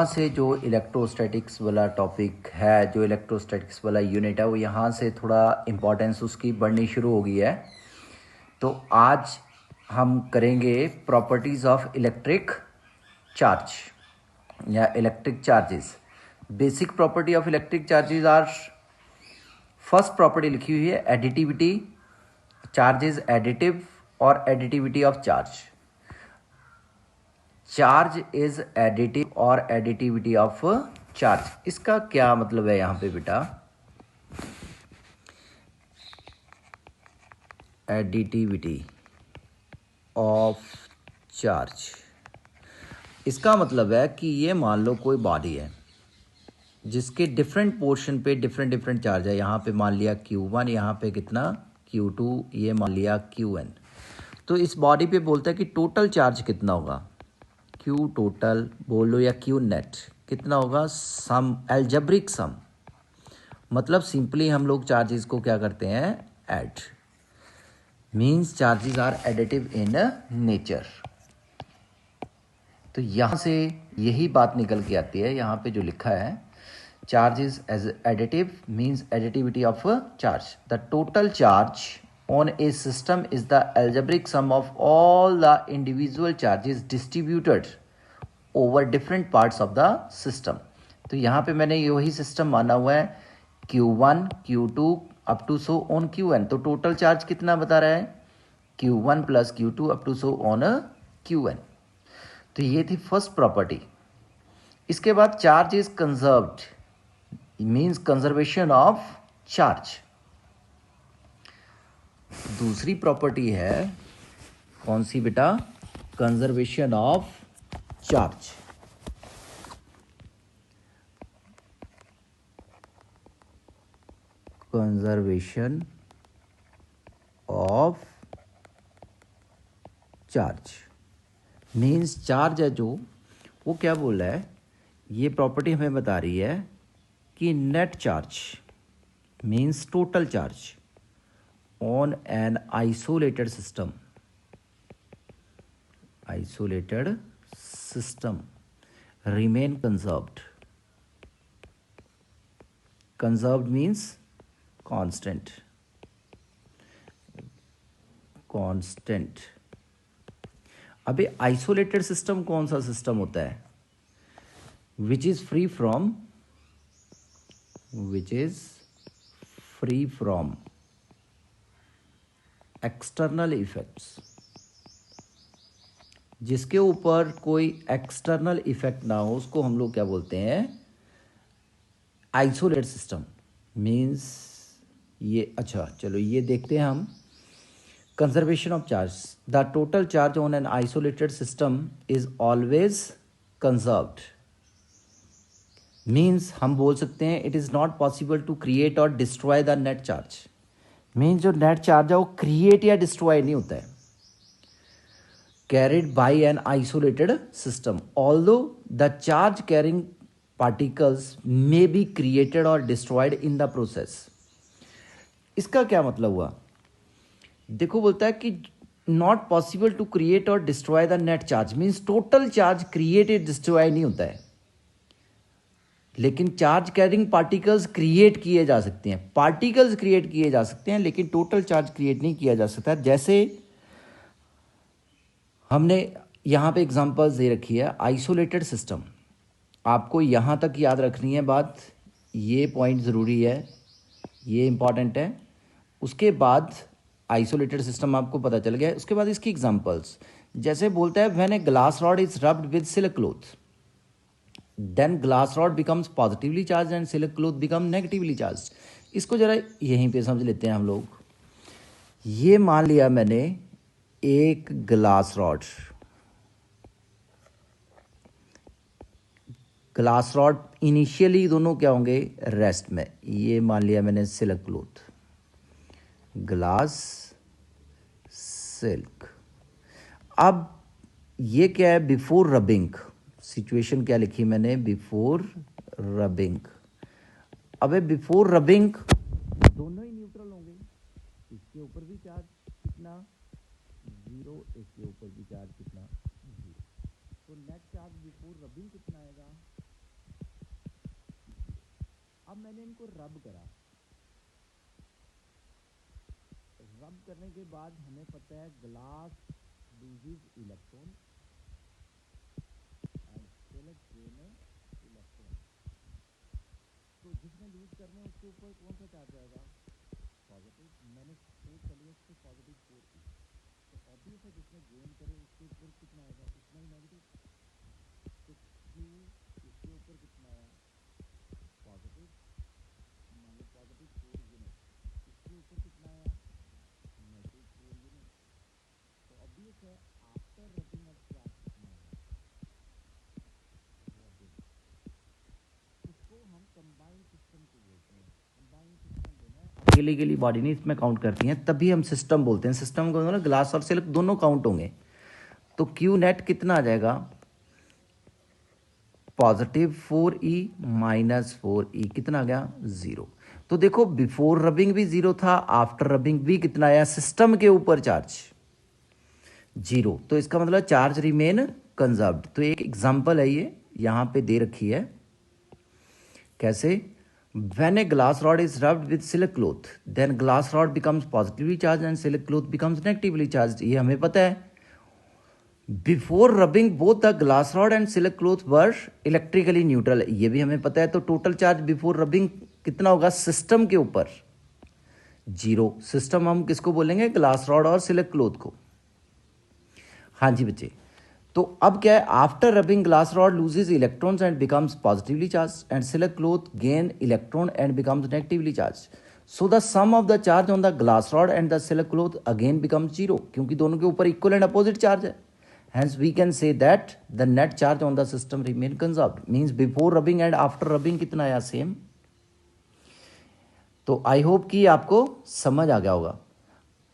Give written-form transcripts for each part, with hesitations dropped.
यहाँ से जो इलेक्ट्रोस्टैटिक्स वाला टॉपिक है, जो इलेक्ट्रोस्टैटिक्स वाला यूनिट है, वो यहाँ से थोड़ा इम्पोर्टेंस उसकी बढ़नी शुरू हो गई है। तो आज हम करेंगे प्रॉपर्टीज़ ऑफ इलेक्ट्रिक चार्ज या electric charges. Basic property of electric charges are, first property लिखी हुई है एडिटिविटी, चार्ज इज एडिटिव और additivity of charge. Charge is additive और एडिटिविटी ऑफ चार्ज। इसका क्या मतलब है यहाँ पे बेटा? एडिटिविटी ऑफ चार्ज, इसका मतलब है कि ये मान लो कोई बॉडी है जिसके डिफरेंट पोर्शन पे डिफरेंट डिफरेंट चार्ज है। यहाँ पे मान लिया Q1, यहाँ पे कितना Q2, ये मान लिया Qn। तो इस बॉडी पे बोलता है कि टोटल चार्ज कितना होगा, Q टोटल बोल लो या Q नेट कितना होगा, सम, एल्जेब्रिक सम। मतलब सिंपली हम लोग चार्जेस को क्या करते हैं, add. Means charges are additive in nature. तो यहाँ से यही बात निकल के आती है। यहाँ पे जो लिखा है charges as additive means additivity of charge. The total charge on a system is the algebraic sum of all the individual charges distributed over different parts of the system। तो यहाँ पे मैंने यही सिस्टम माना हुआ है, Q1, Q2 up to so on Qn। तो total charge कितना बता रहा है, Q1 plus Q2 up to so on Qn। तो ये थी फर्स्ट प्रॉपर्टी। इसके बाद charge is conserved means conservation of charge. दूसरी प्रॉपर्टी है कौन सी बेटा, conservation of charge. Conservation of charge means charge है जो, वो क्या बोल रहा है, ये प्रॉपर्टी हमें बता रही है कि net charge means total charge on an isolated system remain conserved means constant। अबे आइसोलेटेड सिस्टम कौन सा सिस्टम होता है, which is free from external effects. जिसके ऊपर कोई एक्सटर्नल इफेक्ट ना हो उसको हम लोग क्या बोलते हैं, आइसोलेटेड सिस्टम। मीन्स ये, अच्छा चलो ये देखते हैं हम। Conservation of charge, the total charge on an isolated system is always conserved. Means हम बोल सकते हैं it is not possible to create और destroy the net charge. Means जो नेट चार्ज है वो क्रिएट या डिस्ट्रॉय नहीं होता है, carried by an isolated system, although the charge carrying particles may be created और डिस्ट्रॉयड इन द प्रोसेस। इसका क्या मतलब हुआ, देखो बोलता है कि नॉट पॉसिबल टू क्रिएट और destroy the net charge means total charge create या डिस्ट्रॉय नहीं होता है, लेकिन चार्ज कैरिंग पार्टिकल्स क्रिएट किए जा सकते हैं, पार्टिकल्स क्रिएट किए जा सकते हैं, लेकिन टोटल चार्ज क्रिएट नहीं किया जा सकता। जैसे हमने यहाँ पे एग्जांपल्स दे रखी है आइसोलेटेड सिस्टम। आपको यहाँ तक याद रखनी है बात, ये पॉइंट ज़रूरी है, ये इंपॉर्टेंट है। उसके बाद आइसोलेटेड सिस्टम आपको पता चल गया। उसके बाद इसकी एग्जांपल्स, जैसे बोलता है when a glass rod is rubbed with silk cloth then glass rod becomes positively charged and silk cloth become negatively charged। इसको जरा यहीं पे समझ लेते हैं हम लोग। ये मान लिया मैंने एक ग्लास रॉड इनिशियली दोनों क्या होंगे, रेस्ट में। ये मान लिया मैंने सिल्क क्लॉथ, ग्लास सिल्क। अब ये क्या है, बिफोर रबिंग, सिचुएशन क्या लिखी मैंने, बिफोर रबिंग। अबे बिफोर रबिंग दोनों ही न्यूट्रल होंगे, इसके ऊपर भी चार्ज कितना, 0, इसके ऊपर भी चार्ज कितना, 0। तो नेट चार्ज बिफोर रबिंग कितना आएगा, मैंने इनको रब करा, रब करने के बाद हमें पता है glass loses electron and select gain electron. तो जिसने लूज करने उसके ऊपर कौन सा चार्ज आएगा? पॉजिटिव। मैंने सपोज कर लिया इसको पॉजिटिव 4 की, तो ऑब्वियस है जिसने गेन करे उसके ऊपर कितना आएगा? उतना ही नेगेटिव। तो क्यू इसके ऊपर कितना आया? पॉजिटिव, मान लो पॉजिटिव 4 यूनिट, इसके ऊपर कितना आया? Negative 4 unit. तो ऑब्वियस है आफ्टर रबिंग ऑफ चार्ज कितना आएगा? रबिंग। इसको हम कंबाइंड सिस्टम को बोलते हैं। कंबाइंड सिस्टम लेना है, अकेली अकेली बॉडी नहीं इसमें काउंट करती हैं, तभी हम सिस्टम बोलते हैं। सिस्टम को मतलब ग्लास और सिल्क दोनों काउंट होंगे। तो क्यू नेट कितना आ जाएगा? पॉजिटिव 4E माइनस 4E कितना आ गया? 0। तो देखो बिफोर रबिंग भी 0 था, आफ्टर रबिंग भी कितना आया? सिस्टम के ऊपर चार्ज 0। तो इसका मतलब चार्ज रिमेन कंजर्व्ड। तो एक एग्जांपल है ये, यहां पे दे रखी है कैसे? When a glass rod is rubbed with silk cloth, then glass rod becomes positively charged and silk cloth becomes negatively charged. ये हमें पता है। Before rubbing both the glass rod and silk cloth were electrically neutral, ये भी हमें पता है। तो टोटल चार्ज बिफोर रबिंग कितना होगा? सिस्टम के ऊपर 0। सिस्टम हम किसको बोलेंगे? ग्लास रॉड और सिल्क क्लॉथ को। हाँ जी बच्चे, तो अब क्या है? After rubbing glass rod loses electrons and becomes positively charge and silk cloth gain electron and becomes negatively charge. So the sum of the charge on the glass rod and the silk cloth again becomes 0, क्योंकि दोनों के ऊपर equal and opposite charge है। Hence we can say that the net charge on the system remain conserved, means before rubbing and after rubbing कितना आया? Same. तो I hope कि आपको समझ आ गया होगा।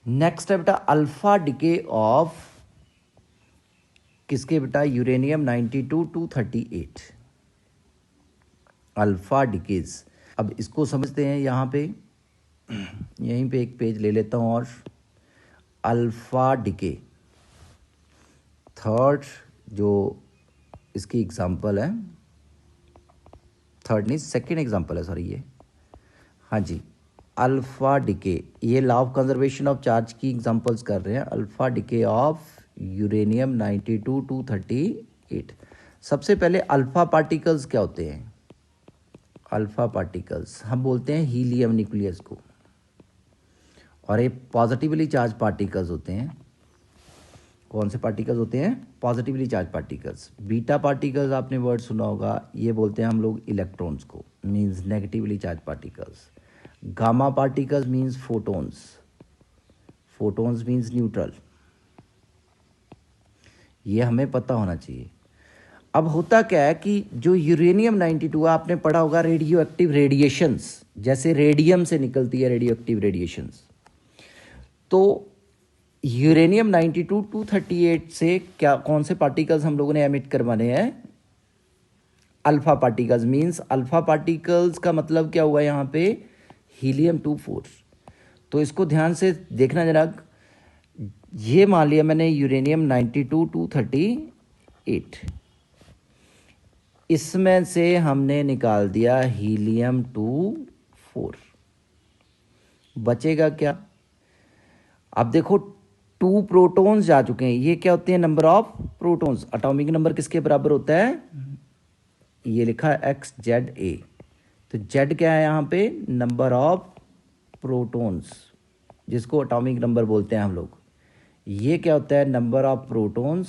नेक्स्ट है बेटा अल्फा डिके ऑफ किसके बेटा? Uranium 92 to 38 alpha decays. अब इसको समझते हैं। यहाँ पे यहीं पे एक पेज ले लेता हूँ और अल्फा डिके थर्ड जो इसकी एग्जांपल है, थर्ड नहीं सेकंड एग्जांपल है, सॉरी ये, हाँ जी, अल्फा डिके। ये law of conservation of charge की एग्जांपल्स कर रहे हैं। Alpha decay of uranium 92 to 38। सबसे पहले अल्फा पार्टिकल्स क्या होते हैं? अल्फा पार्टिकल्स हम बोलते हैं हीलियम न्यूक्लियस को, और ये पॉजिटिवली चार्ज पार्टिकल्स होते हैं। कौन से पार्टिकल्स होते हैं? Positively charge particles. Beta particles आपने वर्ड सुना होगा, ये बोलते हैं हम लोग इलेक्ट्रॉन्स को, means negatively charge particles. Gamma particles means photons, photons means neutral. ये हमें पता होना चाहिए। अब होता क्या है कि जो यूरेनियम 92 आपने पढ़ा होगा रेडियो एक्टिव रेडिएशंस, जैसे रेडियम से निकलती है रेडियो एक्टिव रेडिएशंस। तो यूरेनियम 92 to 38 से क्या कौन से पार्टिकल्स हम लोगों ने एमिट करवाने हैं? Alpha particles. Means alpha particles का मतलब क्या हुआ यहाँ पे? हीलियम 24। तो इसको ध्यान से देखना जरा। ये मान लिया मैंने यूरेनियम 92 to 38, इसमें से हमने निकाल दिया हीलियम 24, बचेगा क्या? अब देखो 2 प्रोटॉन्स जा चुके हैं। ये क्या होते हैं? Number of protons. Atomic number किसके बराबर होता है? ये लिखा है XZA। तो Z क्या है यहाँ पे? नंबर ऑफ प्रोटॉन्स, जिसको एटॉमिक नंबर बोलते हैं हम लोग। ये क्या होता है? Number of protons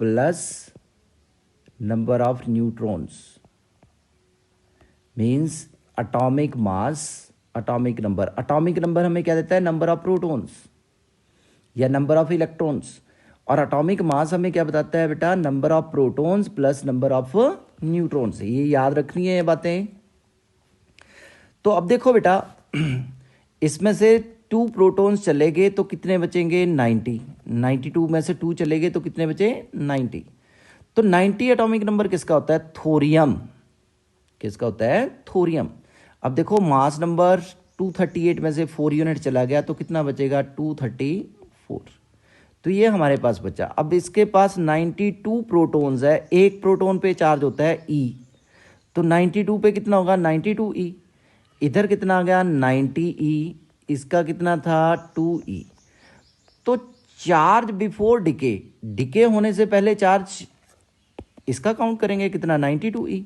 plus number of neutrons, means atomic mass, atomic number. Atomic number हमें क्या देता है? नंबर ऑफ प्रोटॉन्स या नंबर ऑफ इलेक्ट्रॉन्स। और एटॉमिक मास हमें क्या बताता है बेटा? Number of protons plus number of neutrons. ये याद रखनी है ये बातें। तो अब देखो बेटा, इसमें से 2 प्रोटॉन्स चले गए तो कितने बचेंगे? 90। 92 में से 2 चले गए तो कितने बचे? 90। तो 90 एटॉमिक नंबर किसका होता है? थोरियम। किसका होता है? थोरियम। अब देखो मास नंबर 238 में से 4 यूनिट चला गया तो कितना बचेगा? 234। तो ये हमारे पास बचा। अब इसके पास 92 प्रोटॉन्स है, एक प्रोटॉन पे चार्ज होता है E, तो 92 पे कितना होगा 92E। इधर कितना आ गया 90E, इसका कितना था 2E। तो चार्ज बिफोर डिके, डिके होने से पहले चार्ज इसका काउंट करेंगे कितना 92E।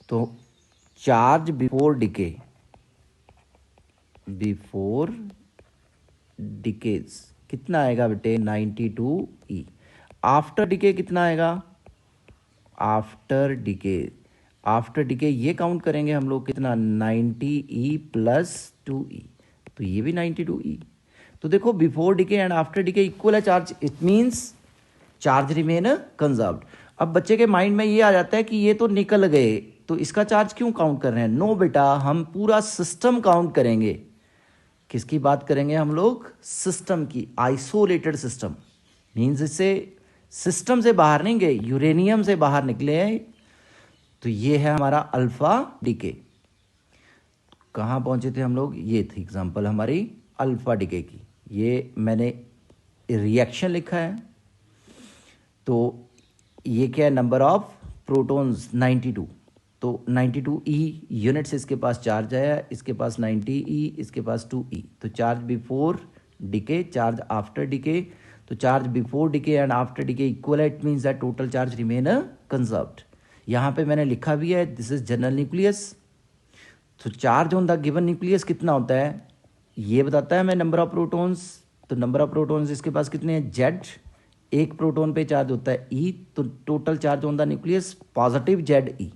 तो charge before decay, before decays कितना आएगा बेटे 92E। आफ्टर डिके कितना आएगा, आफ्टर डिके, आफ्टर डिके ये काउंट करेंगे हम लोग कितना 90E प्लस 2E, तो ये भी 92E। तो देखो before decay and after decay equal है charge, it means charge remain conserved. अब बच्चे के माइंड में ये आ जाता है कि ये तो निकल गए, तो इसका चार्ज क्यों काउंट कर रहे हैं। नो बेटा, हम पूरा सिस्टम काउंट करेंगे। किसकी बात करेंगे हम लोग, सिस्टम की। आइसोलेटेड सिस्टम मीन्स इससे सिस्टम से बाहर नहीं गए, यूरेनियम से बाहर निकले हैं। तो ये है हमारा अल्फा डिके। कहाँ पहुंचे थे हम लोग, ये थी एग्जांपल हमारी अल्फा डिके की। ये मैंने रिएक्शन लिखा है, तो ये क्या है नंबर ऑफ प्रोटॉन्स 92, तो 92E यूनिट्स इसके पास चार्ज आया, इसके पास 90E, इसके पास 2E। तो charge before decay, charge after decay. तो charge before decay and after decay equal है, it means that total charge remain conserved. यहाँ पे मैंने लिखा भी है दिस इज जनरल न्यूक्लियस। तो charge on the given nucleus कितना होता है ये बताता है हमें नंबर ऑफ प्रोटॉन्स। तो नंबर ऑफ प्रोटॉन्स इसके पास कितने हैं Z, एक प्रोटॉन पे चार्ज होता है E, तो total charge on the nucleus positive ZE।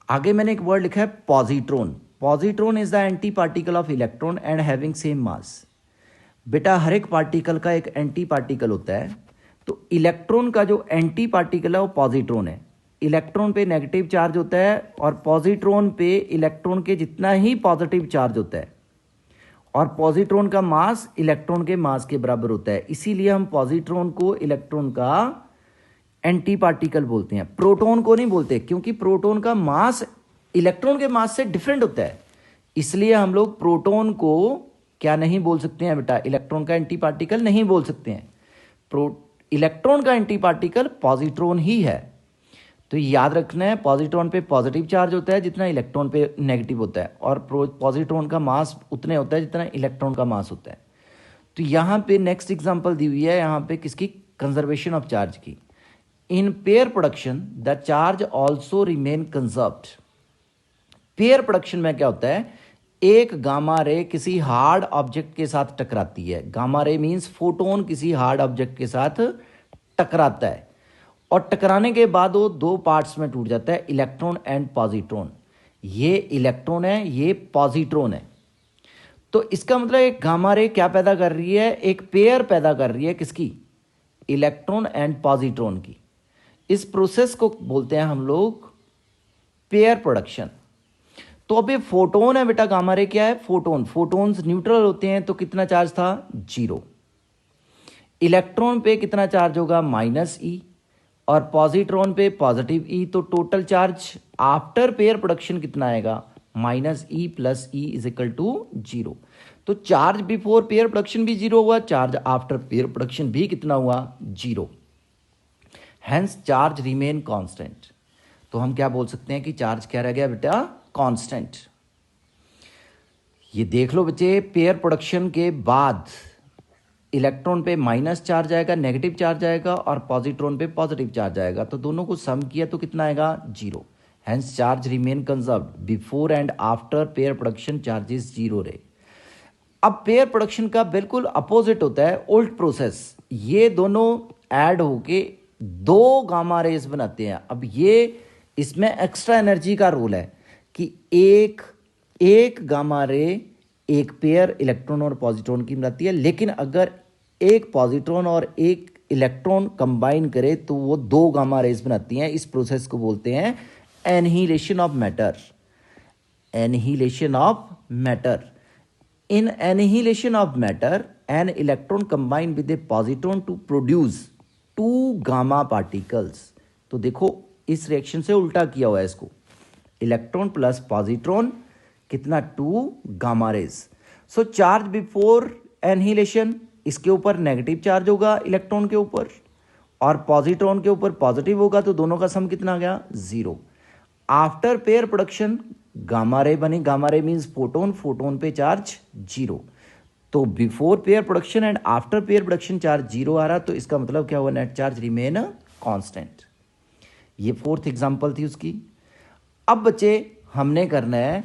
आगे मैंने एक वर्ड लिखा है positron. Positron is the anti particle of electron and having same mass. बेटा हर एक पार्टिकल का एक एंटी पार्टिकल होता है, तो इलेक्ट्रॉन का जो एंटी पार्टिकल है वो पॉजिट्रॉन है। इलेक्ट्रॉन पे नेगेटिव चार्ज होता है और पॉजिट्रॉन पे इलेक्ट्रॉन के जितना ही पॉजिटिव चार्ज होता है, और पॉजिट्रॉन का मास इलेक्ट्रॉन के मास के बराबर होता है। इसीलिए हम पॉजिट्रॉन को इलेक्ट्रॉन का एंटी पार्टिकल बोलते हैं, प्रोटॉन को नहीं बोलते, क्योंकि प्रोटॉन का मास इलेक्ट्रॉन के मास से डिफरेंट होता है। इसलिए हम लोग प्रोटॉन को क्या नहीं बोल सकते हैं बेटा, इलेक्ट्रॉन का एंटी पार्टिकल नहीं बोल सकते हैं। इलेक्ट्रॉन का एंटी पार्टिकल पॉजिट्रॉन ही है। तो याद रखना है पॉजिट्रॉन पे पॉजिटिव चार्ज होता है जितना इलेक्ट्रॉन पे नेगेटिव होता है, और पॉजिट्रॉन का मास उतने होता है जितना इलेक्ट्रॉन का मास होता है। तो यहाँ पे नेक्स्ट एग्जांपल दी हुई है यहाँ पे किसकी, कंजर्वेशन ऑफ चार्ज की। In pair production the charge also remain conserved. Pair production में क्या होता है, एक गामा रे किसी हार्ड ऑब्जेक्ट के साथ टकराती है। गामा रे मीन्स फोटोन किसी हार्ड ऑब्जेक्ट के साथ टकराता है, और टकराने के बाद वो दो पार्ट्स में टूट जाता है, इलेक्ट्रॉन एंड पॉजिट्रॉन। ये इलेक्ट्रॉन है, ये पॉजिट्रॉन है। तो इसका मतलब एक गामा रे क्या पैदा कर रही है, एक पेयर पैदा कर रही है किसकी, इलेक्ट्रॉन एंड पॉजिट्रॉन की। इस प्रोसेस को बोलते हैं हम लोग पेयर प्रोडक्शन। तो अभी फोटोन है बेटा, गामा रे क्या है, फोटोन। फोटोन्स न्यूट्रल होते हैं, तो कितना चार्ज था 0। इलेक्ट्रॉन पे कितना चार्ज होगा -E, और पॉजिट्रॉन पे पॉजिटिव E। तो total charge after pair production कितना आएगा, -E plus E is equal to 0। तो चार्ज बिफोर पेयर प्रोडक्शन भी 0 हुआ, चार्ज आफ्टर पेयर प्रोडक्शन भी कितना हुआ 0। Hence charge remain constant. तो हम क्या बोल सकते हैं कि चार्ज क्या रह गया बेटा, कांस्टेंट। ये देख लो बच्चे, पेयर प्रोडक्शन के बाद इलेक्ट्रॉन पे माइनस चार्ज आएगा, नेगेटिव चार्ज आएगा, और पॉजिट्रॉन पे पॉजिटिव चार्ज आएगा। तो दोनों को सम किया तो कितना आएगा 0। Hence charge remain conserved. Before and after pair production charges 0 रहे। अब पेयर प्रोडक्शन का बिल्कुल अपोजिट होता है उल्ट प्रोसेस। ये दोनों ऐड होके दो गामा रेज बनाते हैं। अब ये इसमें एक्स्ट्रा एनर्जी का रोल है कि एक गामा रे एक पेयर इलेक्ट्रॉन और पॉजिट्रॉन की बनाती है, लेकिन अगर एक पॉजिट्रॉन और एक इलेक्ट्रॉन कंबाइन करे तो वो दो गामा रेज बनाती हैं। इस प्रोसेस को बोलते हैं annihilation of matter. Annihilation of matter. In annihilation of matter an electron combine with a positron to produce 2 gamma particles. तो देखो इस रिएक्शन से उल्टा किया हुआ है इसको, इलेक्ट्रॉन प्लस पॉजिट्रॉन कितना 2 गामा रेज। सो चार्ज बिफोर एनहीलेशन इसके ऊपर नेगेटिव चार्ज होगा इलेक्ट्रॉन के ऊपर और पॉजिट्रॉन के ऊपर पॉजिटिव होगा, तो दोनों का सम कितना आ गया 0। After pair production gamma ray बनी, gamma ray means photon, photon पे चार्ज 0। तो before pair production and after pair production charge 0 आ रहा, तो इसका मतलब क्या हुआ, नेट चार्ज रिमेन कांस्टेंट। ये फोर्थ एग्जांपल थी उसकी। अब बच्चे हमने करना है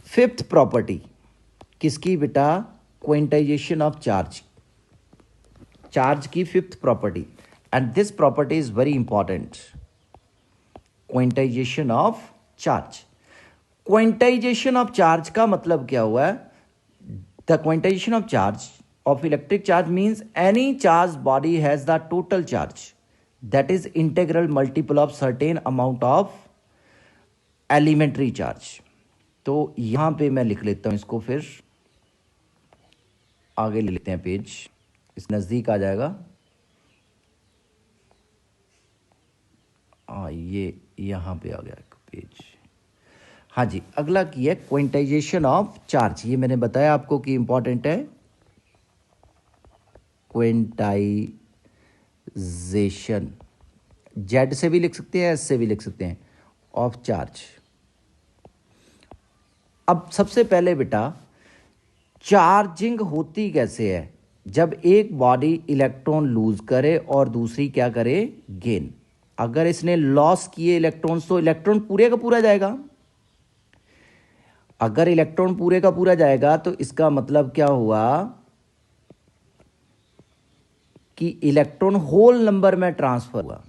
फिफ्थ प्रॉपर्टी, किसकी बेटा, क्विंटाइजेशन ऑफ चार्ज, चार्ज की fifth property, and this property is very important, quantization of charge. Quantization of charge का मतलब क्या हुआ है, the quantization of charge of electric charge means any charged body has the total charge that is integral multiple of certain amount of elementary charge। तो यहां पे मैं लिख लेता हूं इसको, फिर आगे ले लेते हैं पेज, इस नज़दीक आ जाएगा। ये यहां पे आ गया पेज। हाँ जी, अगला की है क्विंटाइजेशन ऑफ चार्ज। ये मैंने बताया आपको कि इंपॉर्टेंट है, क्विंटाइजेशन, जेड से भी लिख सकते हैं, एस से भी लिख सकते हैं, ऑफ चार्ज। अब सबसे पहले बेटा चार्जिंग होती कैसे है, जब एक बॉडी इलेक्ट्रॉन लूज करे और दूसरी क्या करे, गेन। अगर इसने लॉस किए इलेक्ट्रॉन्स तो इलेक्ट्रॉन पूरे का पूरा जाएगा। अगर इलेक्ट्रॉन पूरे का पूरा जाएगा तो इसका मतलब क्या हुआ कि इलेक्ट्रॉन होल नंबर में ट्रांसफर हुआ।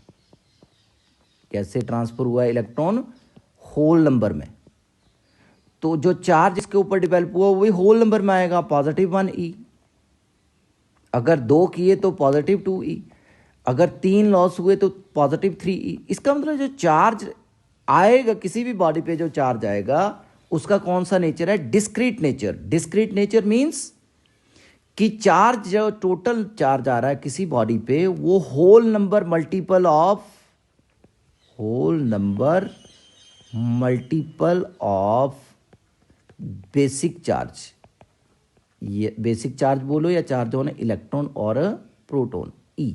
कैसे ट्रांसफर हुआ इलेक्ट्रॉन, होल नंबर में। तो जो चार्ज इसके ऊपर डेवलप हुआ वही होल नंबर में आएगा, +1 E। अगर 2 किए तो +2E, अगर 3 लॉस हुए तो +3E। इसका मतलब जो चार्ज आएगा किसी भी बॉडी पे, जो चार्ज आएगा उसका कौन सा नेचर है, discrete nature. Discrete nature means कि चार्ज, जो टोटल चार्ज आ रहा है किसी बॉडी पे, वो whole number multiple of basic charge. ये बेसिक चार्ज बोलो या चार्ज ऑन इलेक्ट्रॉन और प्रोटॉन, E।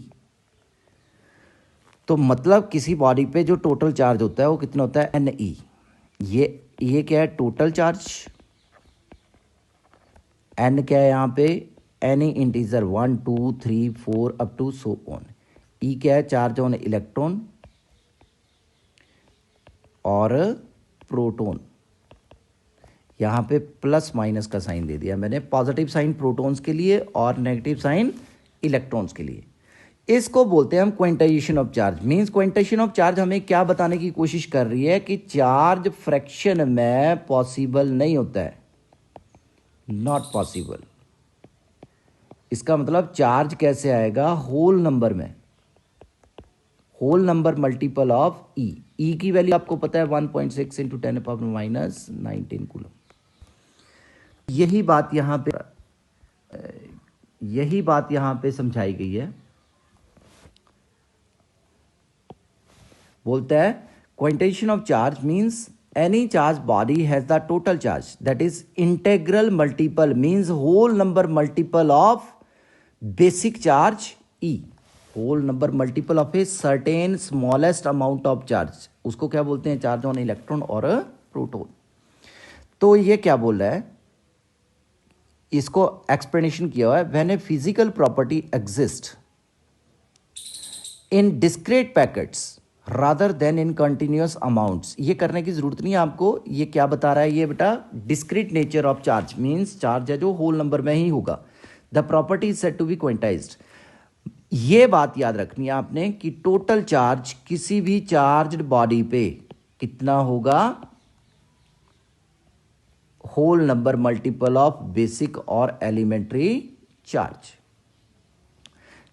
तो मतलब किसी बॉडी पे जो टोटल चार्ज होता है वो कितना होता है, Ne। ये क्या है, टोटल चार्ज। N क्या है यहाँ पे, any integer 1 2 3 4 up to so on. E क्या है, चार्ज ऑन इलेक्ट्रॉन और प्रोटॉन। यहाँ पे प्लस माइनस का साइन दे दिया मैंने, पॉजिटिव साइन प्रोटॉन्स के लिए और नेगेटिव साइन इलेक्ट्रॉन्स के लिए। इसको बोलते हैं हम quantization of charge. Means quantization of charge हमें क्या बताने की कोशिश कर रही है कि चार्ज फ्रैक्शन में पॉसिबल नहीं होता है, नॉट पॉसिबल। इसका मतलब चार्ज कैसे आएगा, होल नंबर में, whole number multiple of E। E की वैल्यू आपको पता है 1.6 × 10⁻⁻19 कूलम। यही बात यहां पे समझाई गई है। बोलता है quantization of charge means any charge body has the total charge that is integral multiple, means whole number multiple of basic charge E। Whole number multiple of a certain smallest amount of charge, उसको क्या बोलते हैं, charge on electron और proton. तो ये क्या बोल रहा है, इसको एक्सप्लेनेशन किया हुआ है, when a physical property exist in discrete packets rather then in continuous amounts. ये करने की जरूरत नहीं है आपको। ये क्या बता रहा है ये बेटा, discrete nature of charge means charge है जो होल नंबर में ही होगा। The property is said to be quantized. ये बात याद रखनी है आपने कि टोटल चार्ज किसी भी चार्ज्ड बॉडी पे कितना होगा, whole number multiple of basic और elementary charge.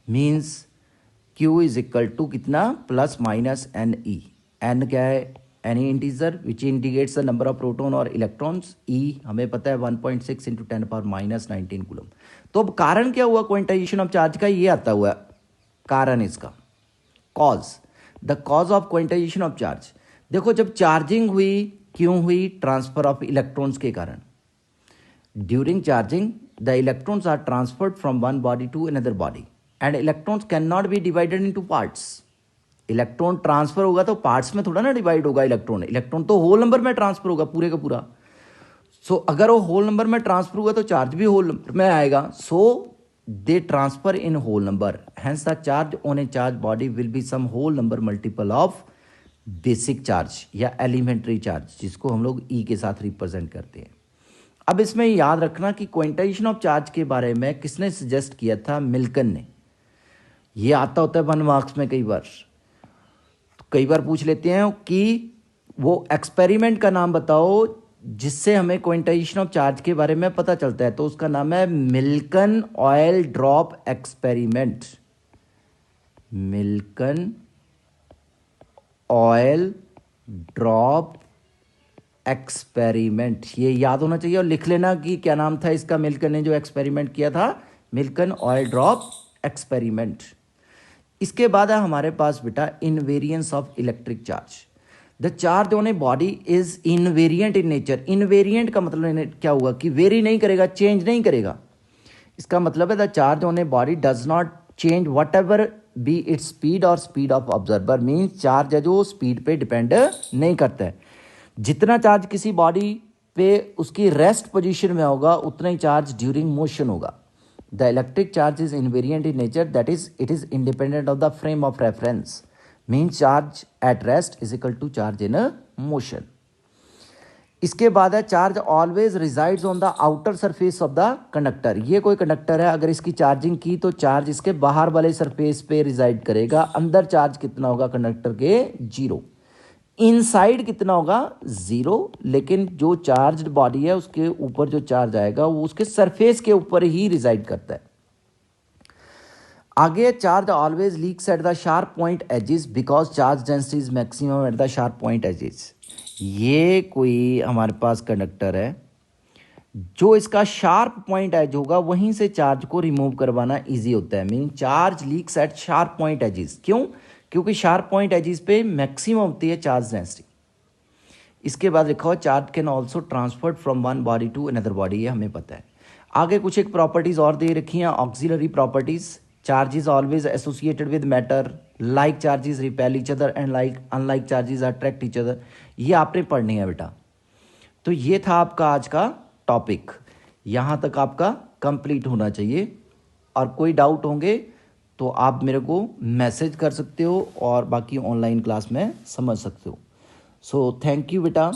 Means Q is equal to कितना, +-Ne। N क्या है, any integer which indicates the number of proton और इलेक्ट्रॉन्स। E हमें पता है 1.6 × 10⁻⁻19 कूलम। तो अब कारण क्या हुआ क्विंटाइजेशन ऑफ चार्ज का, ये आता हुआ कारण इसका, cause, the cause of quantization of charge. देखो जब चार्जिंग हुई, क्यों हुई, ट्रांसफर ऑफ इलेक्ट्रॉन्स के कारण। During charging the electrons are transferred from one body to another body and electrons cannot be divided into parts. Electron transfer होगा तो parts में थोड़ा ना डिवाइड होगा इलेक्ट्रॉन, इलेक्ट्रॉन तो होल नंबर में ट्रांसफर होगा पूरे का पूरा. सो अगर वो होल नंबर में ट्रांसफर हुआ तो चार्ज भी होल नंबर में आएगा. So they transfer in whole number, hence the charge on a charge body will be some whole number multiple of basic charge या एलिमेंट्री चार्ज, जिसको हम लोग ई के साथ रिप्रेजेंट करते हैं. अब इसमें याद रखना कि क्वांटाइजेशन ऑफ चार्ज के बारे में किसने सजेस्ट किया था? मिल्कन ने. ये आता होता है 1 मार्क्स में कई बार, तो कई बार पूछ लेते हैं कि वो एक्सपेरिमेंट का नाम बताओ जिससे हमें क्वांटाइजेशन ऑफ चार्ज के बारे में पता चलता है. तो उसका नाम है Millikan oil drop experiment. Millikan oil drop experiment, ये याद होना चाहिए. और लिख लेना कि क्या नाम था इसका, मिल्कन ने जो एक्सपेरिमेंट किया था, मिल्कन ऑयल ड्रॉप एक्सपेरिमेंट. इसके बाद है हमारे पास बेटा invariance of electric charge. The charge on a body is invariant in nature. Invariant का मतलब क्या हुआ कि वेरी नहीं करेगा, चेंज नहीं करेगा. इसका मतलब है the charge on a body does not change whatever be its speed और speed of observer. Means charge है जो स्पीड पे डिपेंड नहीं करता है. जितना चार्ज किसी बॉडी पे उसकी रेस्ट पोजीशन में होगा उतना ही चार्ज ड्यूरिंग मोशन होगा. The electric charge is invariant in nature, that is it is independent of the frame of reference. Means charge at rest is equal to charge in motion. इसके बाद है charge always resides on the outer surface of the conductor. ये कोई conductor है, अगर इसकी charging की तो चार्ज इसके बाहर वाले सरफेस पे रिजाइड करेगा. अंदर चार्ज कितना होगा कंडक्टर के? 0. इनसाइड कितना होगा? 0. लेकिन जो चार्ज्ड बॉडी है उसके ऊपर जो चार्ज आएगा वो उसके सरफेस के ऊपर ही रिजाइड करता है. आगे charge always leaks at the sharp point edges because charge density is maximum at the sharp point edges. ये कोई हमारे पास कंडक्टर है, जो इसका शार्प पॉइंट एज होगा वहीं से चार्ज को रिमूव करवाना इजी होता है. Mean charge leaks at sharp point edges. क्यों? क्योंकि शार्प पॉइंट एजेस पे मैक्सिमम होती है चार्ज डेंसिटी. इसके बाद लिखा हुआ charge can also transferred from one body to another body, ये हमें पता है. आगे कुछ एक प्रॉपर्टीज और दे रखी हैं, auxiliary properties. Charge is always associated with matter, like charges repel each other and like unlike charges attract each other. ये आपने पढ़नी है बेटा. तो ये था आपका आज का टॉपिक, यहाँ तक आपका कंप्लीट होना चाहिए. और कोई डाउट होंगे तो आप मेरे को मैसेज कर सकते हो और बाकी ऑनलाइन क्लास में समझ सकते हो. सो थैंक यू बेटा.